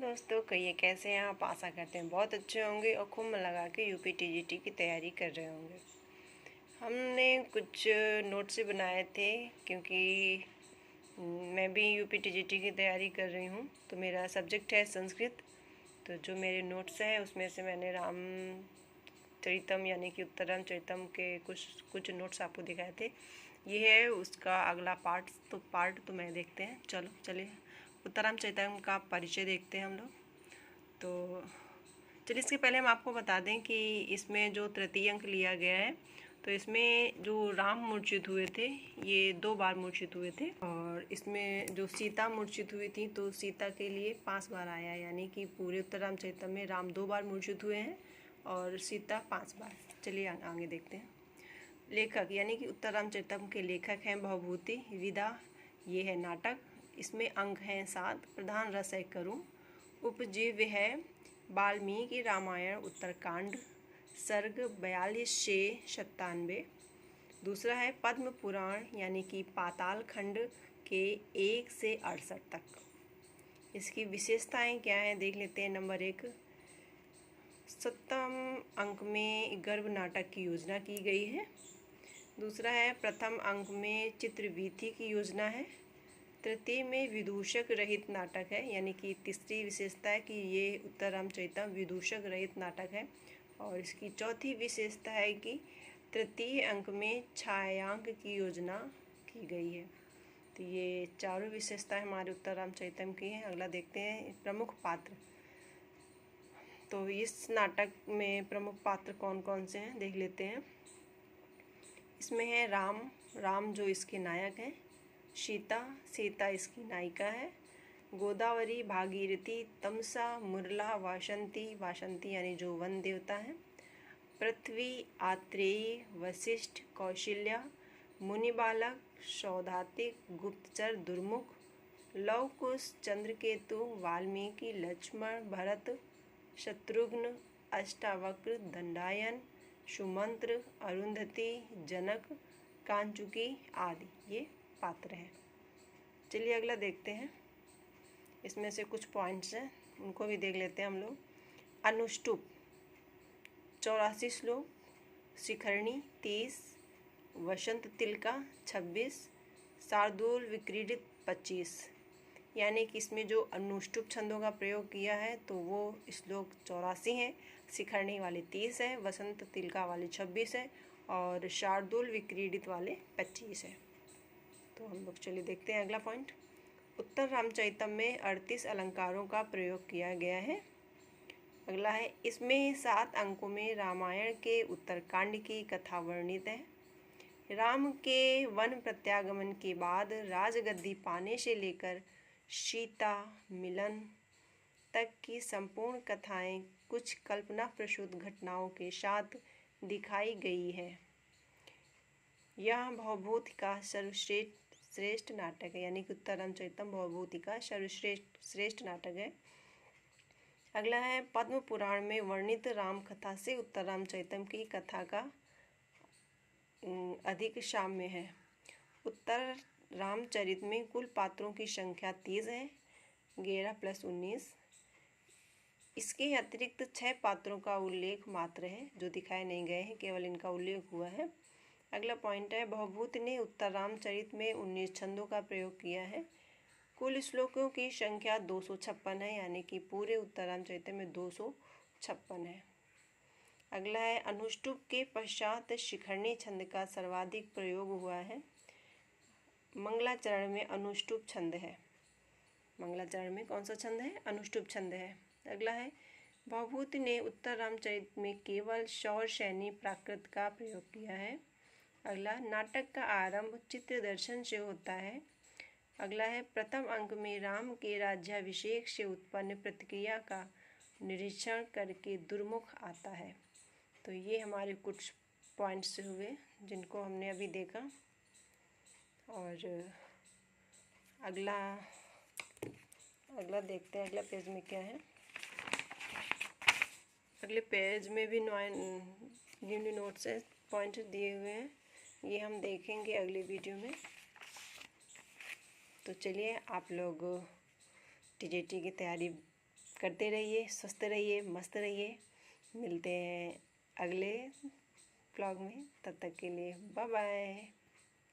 दोस्तों, कहिए कैसे हैं आप। आशा करते हैं बहुत अच्छे होंगे और खूब मन लगा के यूपी टीजीटी की तैयारी कर रहे होंगे। हमने कुछ नोट्स बनाए थे क्योंकि मैं भी यूपी टीजीटी की तैयारी कर रही हूँ, तो मेरा सब्जेक्ट है संस्कृत। तो जो मेरे नोट्स हैं उसमें से मैंने रामचरितम यानी कि उत्तर रामचरितम के कुछ नोट्स आपको दिखाए थे। ये है उसका अगला पार्ट तो मैं देखते हैं। चलिए उत्तर रामचरितम का परिचय देखते हैं हम लोग। तो चलिए इसके पहले हम आपको बता दें कि इसमें जो तृतीय अंक लिया गया है, तो इसमें जो राम मूर्छित हुए थे ये 2 बार मूर्छित हुए थे, और इसमें जो सीता मूर्छित हुई थी तो सीता के लिए 5 बार आया, यानी कि पूरे उत्तर रामचरितम में राम 2 बार मूर्छित हुए हैं और सीता 5 बार। चलिए आगे देखते हैं। लेखक यानी कि उत्तर रामचरितम के लेखक हैं भवभूति। विधा ये है नाटक। इसमें अंक हैं 7। प्रधान रस है करुण। उपजीव्य है वाल्मीकि रामायण उत्तरकांड, सर्ग 42 से 97। दूसरा है पद्म पुराण यानी कि पाताल खंड के 1 से 68 तक। इसकी विशेषताएं क्या हैं देख लेते हैं। नंबर 1, 7वें अंक में गर्भ नाटक की योजना की गई है। दूसरा है प्रथम अंक में चित्रवीथी की योजना है। तृतीय में विदूषक रहित नाटक है, यानी कि तीसरी विशेषता है कि ये उत्तर रामचरितम विदूषक रहित नाटक है। और इसकी चौथी विशेषता है कि तृतीय अंक में छायांक की योजना की गई है। तो ये चारों विशेषताएं हमारे उत्तर रामचरितम की हैं। अगला देखते हैं प्रमुख पात्र। तो इस नाटक में प्रमुख पात्र कौन कौन से हैं देख लेते हैं। इसमें है राम जो इसके नायक हैं। सीता इसकी नायिका है। गोदावरी, भागीरथी, तमसा, मुरला, वासंती यानी जो वन देवता हैं। पृथ्वी, आत्रेयी, वशिष्ठ, कौशल्या, मुनिबालक, सौधातिक, गुप्तचर, दुर्मुख, लव कुश, चंद्रकेतु, वाल्मीकि, लक्ष्मण, भरत, शत्रुघ्न, अष्टावक्र, दंडायन, सुमंत्र, अरुंधति, जनक, कांचुकी आदि ये पात्र हैं। चलिए अगला देखते हैं। इसमें से कुछ पॉइंट्स हैं, उनको भी देख लेते हैं हम लोग। अनुष्टुप 84 श्लोक, शिखरणी 30, वसंत तिलका 26, शार्दूल विक्रीडित 25। यानी कि इसमें जो अनुष्टुप छंदों का प्रयोग किया है तो वो श्लोक 84 हैं, शिखरणी वाले 30 है, वसंत तिलका वाले 26 है और शार्दूल विक्रीडित वाले 25 है। तो हम लोग चलिए देखते हैं अगला पॉइंट। उत्तर रामचरितम में 38 अलंकारों का प्रयोग किया गया है। अगला है इसमें 7 अंकों में रामायण के उत्तरकांड की कथा वर्णित है। राम के वन प्रत्यागमन के बाद राजगद्दी पाने से लेकर सीता मिलन तक की संपूर्ण कथाएं कुछ कल्पना प्रसूत घटनाओं के साथ दिखाई गई है। यह भवभूति का सर्वश्रेष्ठ नाटक है, यानी कि उत्तर रामचरितम भवभूति का सर्वश्रेष्ठ नाटक है। अगला है पद्म पुराण में वर्णित राम कथा से उत्तर रामचरितम की कथा का अधिक साम्य है। उत्तर रामचरित में कुल पात्रों की संख्या 30 है, 11 + 19। इसके अतिरिक्त 6 पात्रों का उल्लेख मात्र है जो दिखाए नहीं गए हैं, केवल इनका उल्लेख हुआ है। अगला पॉइंट है भवभूति ने उत्तर रामचरित में 19 छंदों का प्रयोग किया है। कुल श्लोकों की संख्या 256 है, यानी कि पूरे उत्तर रामचरित में 256 है। अगला है अनुष्टुप के पश्चात शिखरणी छंद का सर्वाधिक प्रयोग हुआ है। मंगलाचरण में अनुष्टुप छंद है। मंगलाचरण में कौन सा छंद है? अनुष्टुप छंद है। अगला है भवभूति ने उत्तर रामचरित में केवल शौरसैनी प्राकृत का प्रयोग किया है। अगला नाटक का आरंभ चित्र दर्शन से होता है। अगला है प्रथम अंक में राम के राज्याभिषेक से उत्पन्न प्रतिक्रिया का निरीक्षण करके दुर्मुख आता है। तो ये हमारे कुछ पॉइंट्स हुए जिनको हमने अभी देखा। और अगला देखते हैं अगला पेज में क्या है। अगले पेज में भी न्यू नोट्स है, पॉइंट दिए हुए हैं, ये हम देखेंगे अगले वीडियो में। तो चलिए आप लोग टीजीटी की तैयारी करते रहिए, स्वस्थ रहिए, मस्त रहिए। मिलते हैं अगले व्लॉग में, तब तक के लिए बाय बाय।